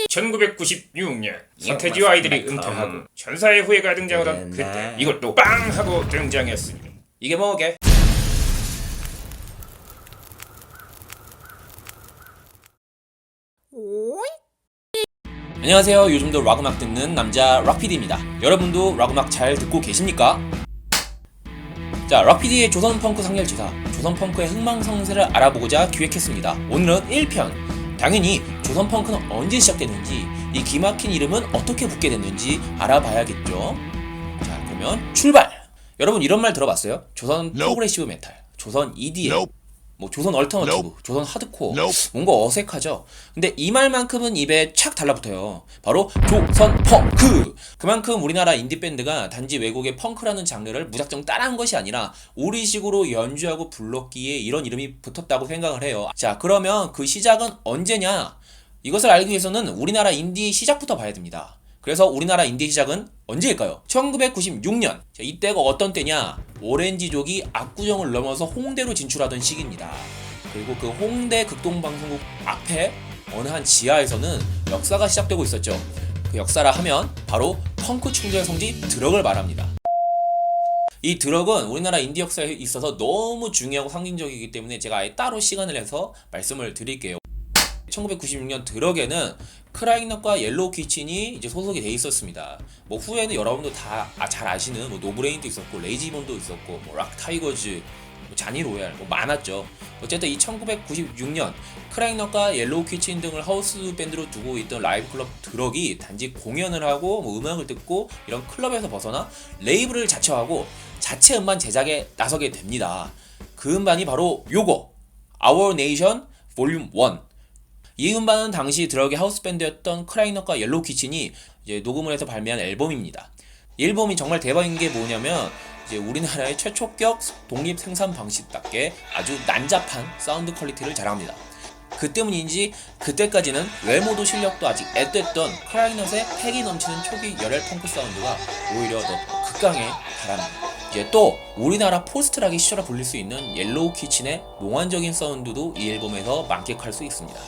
1996년 서태지와 아이들이 은퇴하고 천사의 후예가 등장하던 그때 이것도 빵 하고 등장했으니 이게 뭐게? 안녕하세요. 요즘도 락음악 듣는 남자 락PD입니다. 여러분도 락음악 잘 듣고 계십니까? 자, 락PD의 조선펑크 상열지사, 조선펑크의 흥망성쇠를 알아보고자 기획했습니다. 오늘은 1편. 당연히 조선펑크는 언제 시작됐는지, 이 기막힌 이름은 어떻게 붙게 됐는지 알아봐야겠죠. 자, 그러면 출발! 여러분 이런 말 들어봤어요? 조선 프로그레시브 메탈, 조선 EDM, 뭐 조선 얼터너티브, 조선 하드코어, 뭔가 어색하죠? 근데 이 말만큼은 입에 착 달라붙어요. 바로 조선 펑크! 그만큼 우리나라 인디밴드가 단지 외국의 펑크라는 장르를 무작정 따라한 것이 아니라 우리식으로 연주하고 불렀기에 이런 이름이 붙었다고 생각을 해요. 자, 그러면 그 시작은 언제냐? 이것을 알기 위해서는 우리나라 인디 시작부터 봐야 됩니다. 그래서 우리나라 인디 시작은 언제일까요? 1996년. 자, 이때가 어떤 때냐? 오렌지족이 압구정을 넘어서 홍대로 진출하던 시기입니다. 그리고 그 홍대 극동방송국 앞에 어느 한 지하에서는 역사가 시작되고 있었죠. 그 역사라 하면 바로 펑크 충전의 성지 드럭을 말합니다. 이 드럭은 우리나라 인디 역사에 있어서 너무 중요하고 상징적이기 때문에 제가 아예 따로 시간을 내서 말씀을 드릴게요. 1996년 드럭에는 크라잉넛과 옐로우 키친이 이제 소속이 돼 있었습니다. 뭐 후에는 여러분도 다 잘 아시는 뭐 노브레인도 있었고 레이지본도 있었고 뭐 락 타이거즈, 뭐 자니 로얄 뭐 많았죠. 어쨌든 이 1996년 크라잉넛과 옐로우 키친 등을 하우스 밴드로 두고 있던 라이브 클럽 드럭이 단지 공연을 하고 뭐 음악을 듣고 이런 클럽에서 벗어나 레이블을 자처하고 자체 음반 제작에 나서게 됩니다. 그 음반이 바로 요거 Our Nation Volume 1. 이 음반은 당시 드럭의 하우스밴드였던 크라잉넛과 옐로우 키친이 이제 녹음을 해서 발매한 앨범입니다. 이 앨범이 정말 대박인 게 뭐냐면 이제 우리나라의 최초격 독립 생산 방식답게 아주 난잡한 사운드 퀄리티를 자랑합니다. 그 때문인지 그때까지는 외모도 실력도 아직 앳됐던 크라잉넛의 패기 넘치는 초기 열혈 펑크 사운드가 오히려 더 극강에 달합니다. 이제 또 우리나라 포스트락의 시절을 불릴 수 있는 옐로우 키친의 몽환적인 사운드도 이 앨범에서 만끽할 수 있습니다.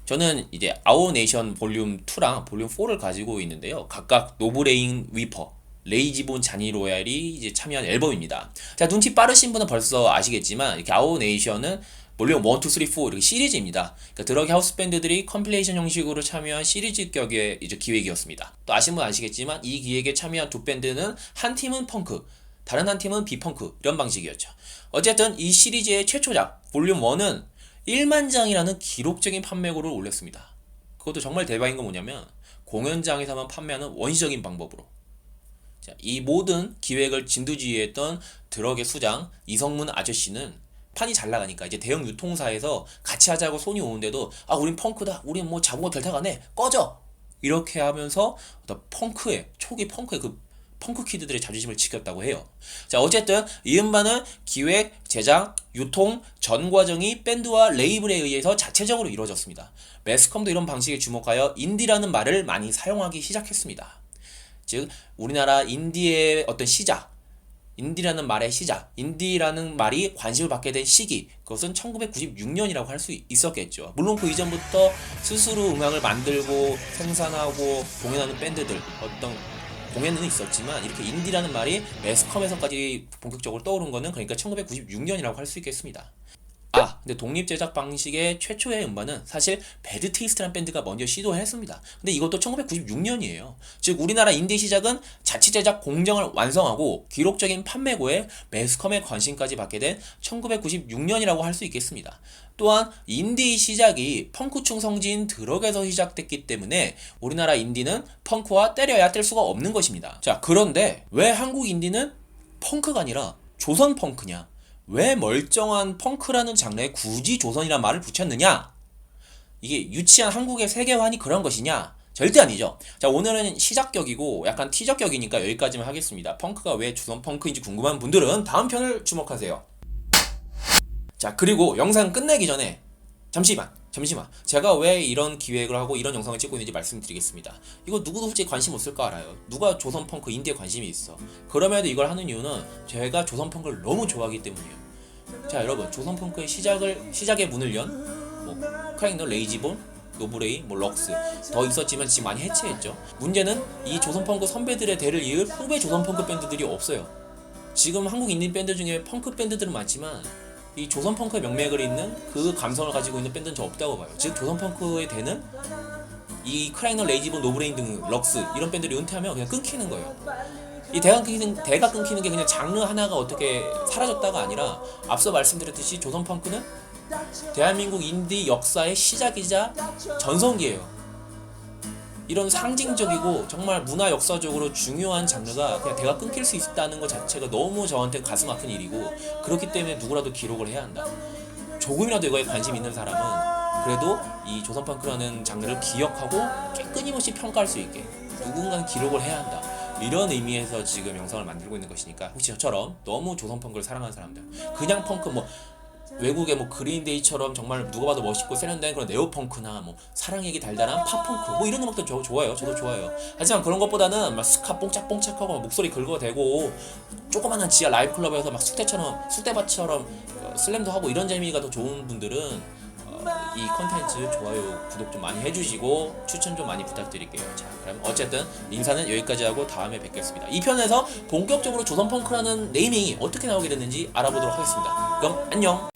저는 이제 Our Nation 볼륨 2랑 볼륨 4를 가지고 있는데요. 각각 노브레인 위퍼, 레이지본 자니 로얄이 이제 참여한 앨범입니다. 자, 눈치 빠르신 분은 벌써 아시겠지만 이렇게 Our Nation은 볼륨 1, 2, 3, 4 이렇게 시리즈입니다. 그러니까 드럭의 하우스 밴드들이 컴필레이션 형식으로 참여한 시리즈격의 이제 기획이었습니다. 또 아시는 분 아시겠지만 이 기획에 참여한 두 밴드는 한 팀은 펑크, 다른 한 팀은 비펑크 이런 방식이었죠. 어쨌든 이 시리즈의 최초작 볼륨 1은 1만 장이라는 기록적인 판매고를 올렸습니다. 그것도 정말 대박인 건 뭐냐면 공연장에서만 판매하는 원시적인 방법으로. 자, 이 모든 기획을 진두지휘했던 드럭의 수장 이성문 아저씨는 판이 잘 나가니까 이제 대형 유통사에서 같이 하자고 손이 오는데도 우린 펑크다, 우린 뭐 자본가 델타가네, 꺼져! 이렇게 하면서 어떤 초기 펑크의 그 펑크 키드들의 자존심을 지켰다고 해요. 자, 어쨌든 이 음반은 기획, 제작, 유통, 전 과정이 밴드와 레이블에 의해서 자체적으로 이루어졌습니다. 매스컴도 이런 방식에 주목하여 인디라는 말을 많이 사용하기 시작했습니다. 즉 우리나라 인디의 어떤 시작, 인디라는 말의 시작, 인디라는 말이 관심을 받게 된 시기, 그것은 1996년이라고 할 수 있었겠죠. 물론 그 이전부터 스스로 음악을 만들고 생산하고 공연하는 밴드들, 어떤 공연은 있었지만 이렇게 인디라는 말이 매스컴에서까지 본격적으로 떠오른 거는 그러니까 1996년이라고 할 수 있겠습니다. 근데 독립 제작 방식의 최초의 음반은 사실 배드 테이스트라는 밴드가 먼저 시도했습니다. 근데 이것도 1996년이에요. 즉 우리나라 인디 시작은 자체 제작 공정을 완성하고 기록적인 판매고에 매스컴의 관심까지 받게 된 1996년이라고 할 수 있겠습니다. 또한 인디 시작이 펑크충 성지인 드럭에서 시작됐기 때문에 우리나라 인디는 펑크와 때려야 뗄 수가 없는 것입니다. 자, 그런데 왜 한국 인디는 펑크가 아니라 조선 펑크냐? 왜 멀쩡한 펑크라는 장르에 굳이 조선이란 말을 붙였느냐? 이게 유치한 한국의 세계관이 그런 것이냐? 절대 아니죠. 자, 오늘은 시작격이고 약간 티적격이니까 여기까지만 하겠습니다. 펑크가 왜 조선 펑크인지 궁금한 분들은 다음 편을 주목하세요. 자, 그리고 영상 끝내기 전에 잠시만 제가 왜 이런 기획을 하고 이런 영상을 찍고 있는지 말씀드리겠습니다. 이거 누구도 솔직히 관심 없을 거 알아요. 누가 조선 펑크 인디에 관심이 있어. 그럼에도 이걸 하는 이유는 제가 조선 펑크를 너무 좋아하기 때문이에요. 자, 여러분, 조선 펑크의 시작의 문을 연 크라잉넛, 레이지본, 노브레인, 뭐 럭스 더 있었지만 지금 많이 해체했죠. 문제는 이 조선펑크 선배들의 대를 이을 후배 조선펑크 밴드들이 없어요. 지금 한국 인디 밴드 중에 펑크 밴드들은 많지만 이 조선펑크의 명맥을 잇는 그 감성을 가지고 있는 밴드는 저 없다고 봐요. 즉 조선펑크의 대는 이 크라이너, 레이지본, 노브레인 등 럭스 이런 밴드들이 은퇴하면 그냥 끊기는 거예요. 이 대가 끊기는 게 그냥 장르 하나가 어떻게 사라졌다가 아니라 앞서 말씀드렸듯이 조선펑크는 대한민국 인디 역사의 시작이자 전성기예요. 이런 상징적이고 정말 문화 역사적으로 중요한 장르가 그냥 대가 끊길 수 있다는 것 자체가 너무 저한테 가슴 아픈 일이고, 그렇기 때문에 누구라도 기록을 해야 한다. 조금이라도 이거에 관심 있는 사람은 그래도 이 조선펑크라는 장르를 기억하고 끊임없이 평가할 수 있게 누군가는 기록을 해야 한다. 이런 의미에서 지금 영상을 만들고 있는 것이니까, 혹시 저처럼 너무 조선펑크를 사랑하는 사람들, 그냥 펑크 뭐 외국의 뭐 그린데이처럼 정말 누가 봐도 멋있고 세련된 그런 네오펑크나 뭐 사랑에게 달달한 팝펑크 뭐 이런 음악도 좋아요. 저도 좋아요. 하지만 그런 것보다는 막 스카 뽕짝뽕짝하고 막 목소리 긁어대고 조그만한 지하 라이브 클럽에서 막 쑥대밭처럼 슬램도 하고 이런 재미가 더 좋은 분들은 이 컨텐츠 좋아요, 구독 좀 많이 해주시고 추천 좀 많이 부탁드릴게요. 자, 그럼 어쨌든 인사는 여기까지 하고 다음에 뵙겠습니다. 이 편에서 본격적으로 조선펑크라는 네이밍이 어떻게 나오게 됐는지 알아보도록 하겠습니다. 그럼 안녕.